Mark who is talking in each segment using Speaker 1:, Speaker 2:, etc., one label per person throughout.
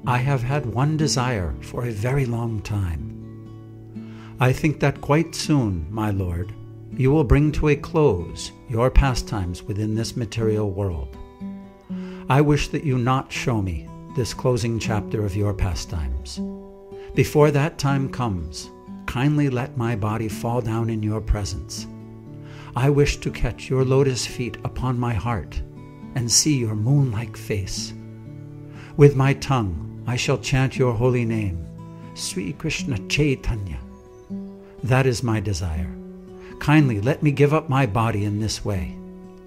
Speaker 1: I have had one desire for a very long time. I think that quite soon, my Lord, you will bring to a close your pastimes within this material world. I wish that you not show me this closing chapter of your pastimes. Before that time comes, kindly let my body fall down in your presence. I wish to catch your lotus feet upon my heart and see your moon-like face. With my tongue I shall chant your holy name, Sri Krishna Chaitanya. That is my desire. Kindly let me give up my body in this way.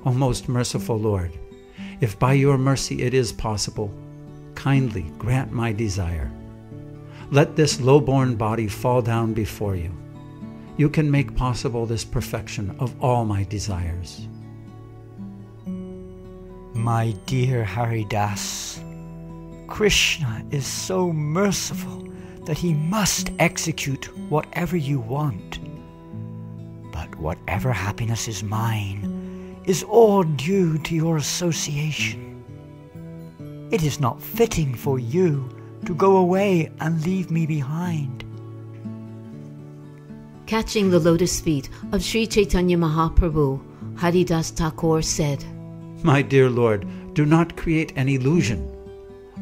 Speaker 1: O most merciful Lord, if by your mercy it is possible, kindly grant my desire. Let this low-born body fall down before you. You can make possible this perfection of all my desires.
Speaker 2: My dear Haridasa, Krishna is so merciful that he must execute whatever you want. But whatever happiness is mine is all due to your association. It is not fitting for you to go away and leave me behind.
Speaker 3: Catching the lotus feet of Sri Chaitanya Mahaprabhu, Haridasa Thakur said,
Speaker 1: My dear Lord, do not create an illusion.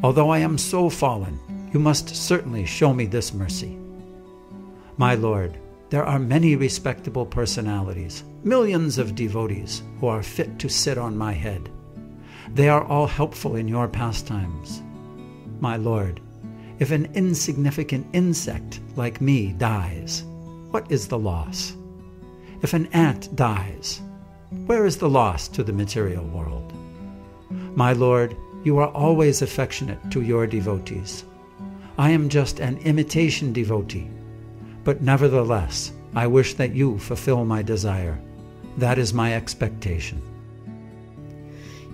Speaker 1: Although I am so fallen, you must certainly show me this mercy. My Lord, there are many respectable personalities, millions of devotees who are fit to sit on my head. They are all helpful in your pastimes. My Lord, if an insignificant insect like me dies, what is the loss? If an ant dies, where is the loss to the material world? My Lord, you are always affectionate to your devotees. I am just an imitation devotee, but nevertheless, I wish that you fulfill my desire. That is my expectation.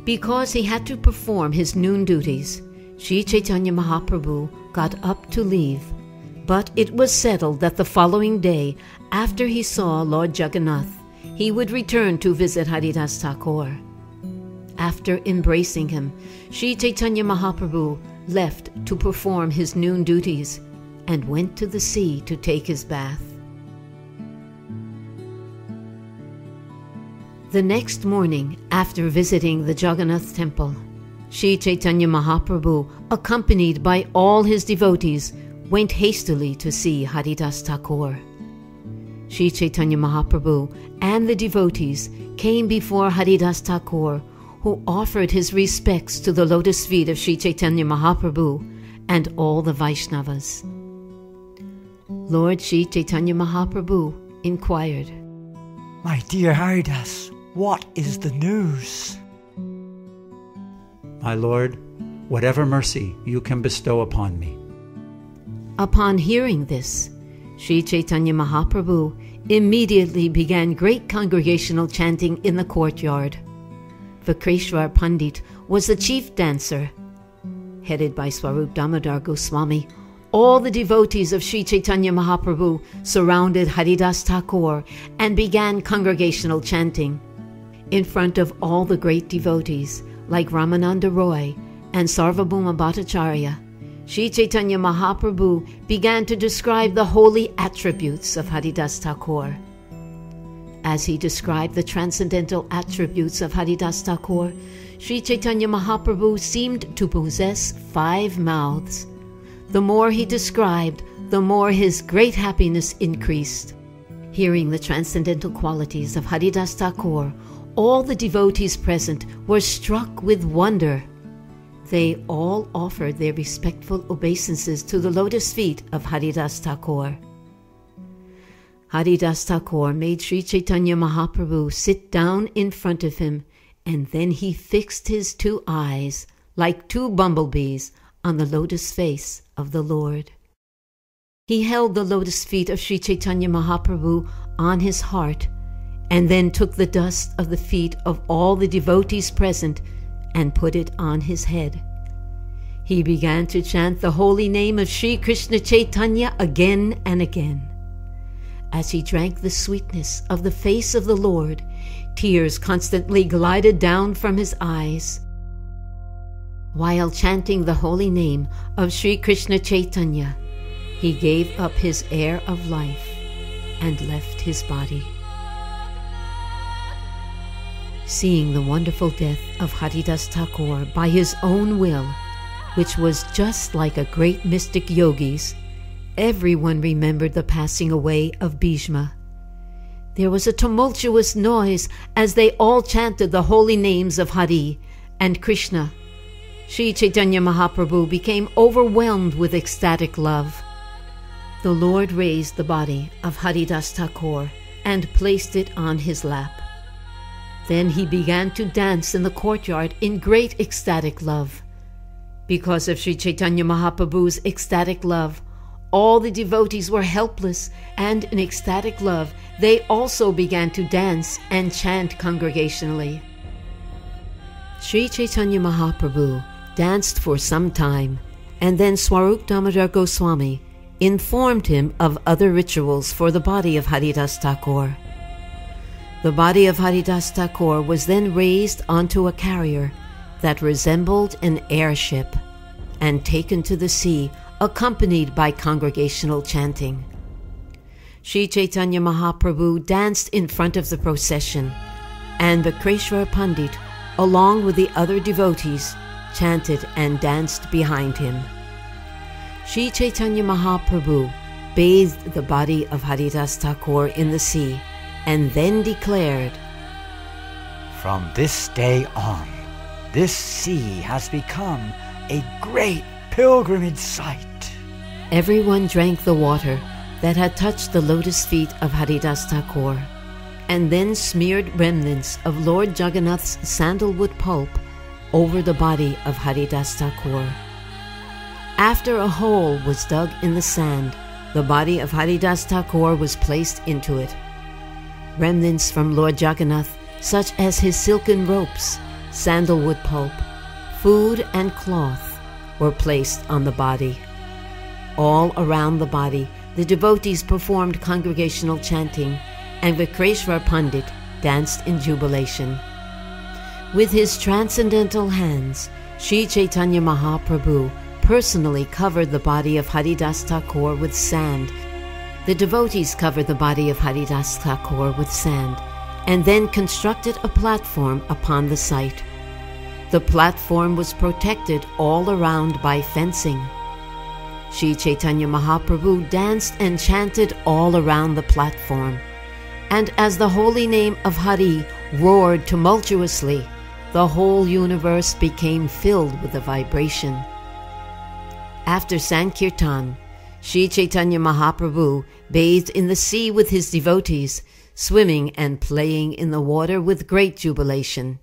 Speaker 3: Because he had to perform his noon duties, Sri Chaitanya Mahaprabhu got up to leave, but it was settled that the following day, after he saw Lord Jagannath, he would return to visit Haridasa Thakur. After embracing him, Sri Chaitanya Mahaprabhu left to perform his noon duties and went to the sea to take his bath. The next morning, after visiting the Jagannath temple, Sri Chaitanya Mahaprabhu, accompanied by all his devotees, went hastily to see Haridasa Thakur. Sri Chaitanya Mahaprabhu and the devotees came before Haridasa Thakur, who offered his respects to the lotus feet of Sri Chaitanya Mahaprabhu and all the Vaishnavas. Lord Sri Chaitanya Mahaprabhu inquired,
Speaker 2: My dear Haridasa, what is the news?
Speaker 1: My Lord, whatever mercy you can bestow upon me.
Speaker 3: Upon hearing this, Sri Chaitanya Mahaprabhu immediately began great congregational chanting in the courtyard. Vakreshwar Pandit was the chief dancer. Headed by Swarup Damodar Goswami, all the devotees of Sri Chaitanya Mahaprabhu surrounded Haridasa Thakur and began congregational chanting. In front of all the great devotees, like Ramananda Roy and Sarvabhauma Bhattacharya, Sri Chaitanya Mahaprabhu began to describe the holy attributes of Haridasa Thakur. As he described the transcendental attributes of Haridasa Thakur, Sri Chaitanya Mahaprabhu seemed to possess 5 mouths. The more he described, the more his great happiness increased. Hearing the transcendental qualities of Haridasa Thakur, all the devotees present were struck with wonder. They all offered their respectful obeisances to the lotus feet of Haridasa Thakur. Haridasa Thakur made Sri Chaitanya Mahaprabhu sit down in front of him, and then he fixed his 2 eyes, like 2 bumblebees, on the lotus face of the Lord. He held the lotus feet of Sri Chaitanya Mahaprabhu on his heart, and then took the dust of the feet of all the devotees present and put it on his head. He began to chant the holy name of Sri Krishna Chaitanya again and again. As he drank the sweetness of the face of the Lord, tears constantly glided down from his eyes. While chanting the holy name of Sri Krishna Chaitanya, he gave up his air of life and left his body. Seeing the wonderful death of Haridasa Thakur by his own will, which was just like a great mystic yogi's, everyone remembered the passing away of Bhishma. There was a tumultuous noise as they all chanted the holy names of Hari and Krishna. Sri Chaitanya Mahaprabhu became overwhelmed with ecstatic love. The Lord raised the body of Haridasa Thakur and placed it on his lap. Then he began to dance in the courtyard in great ecstatic love. Because of Sri Chaitanya Mahaprabhu's ecstatic love, all the devotees were helpless, and in ecstatic love, they also began to dance and chant congregationally. Sri Chaitanya Mahaprabhu danced for some time, and then Swarup Damodar Goswami informed him of other rituals for the body of Haridasa Thakur. The body of Haridasa Thakur was then raised onto a carrier that resembled an airship and taken to the sea, accompanied by congregational chanting. Sri Chaitanya Mahaprabhu danced in front of the procession, and Vikreshwar Pandit, along with the other devotees, chanted and danced behind him. Sri Chaitanya Mahaprabhu bathed the body of Haridasa Thakur in the sea and then declared,
Speaker 2: "From this day on, this sea has become a great pilgrimage site."
Speaker 3: Everyone drank the water that had touched the lotus feet of Haridasa Thakur, and then smeared remnants of Lord Jagannath's sandalwood pulp over the body of Haridasa Thakur. After a hole was dug in the sand, the body of Haridasa Thakur was placed into it. Remnants from Lord Jagannath, such as his silken ropes, sandalwood pulp, food and cloth, were placed on the body. All around the body, the devotees performed congregational chanting, and Vikreshwar Pandit danced in jubilation. With his transcendental hands, Sri Chaitanya Mahaprabhu personally covered the body of Haridasa Thakur with sand. The devotees covered the body of Haridasa Thakur with sand, and then constructed a platform upon the site. The platform was protected all around by fencing. Sri Chaitanya Mahaprabhu danced and chanted all around the platform, and as the holy name of Hari roared tumultuously, the whole universe became filled with a vibration. After Sankirtan, Sri Chaitanya Mahaprabhu bathed in the sea with his devotees, swimming and playing in the water with great jubilation.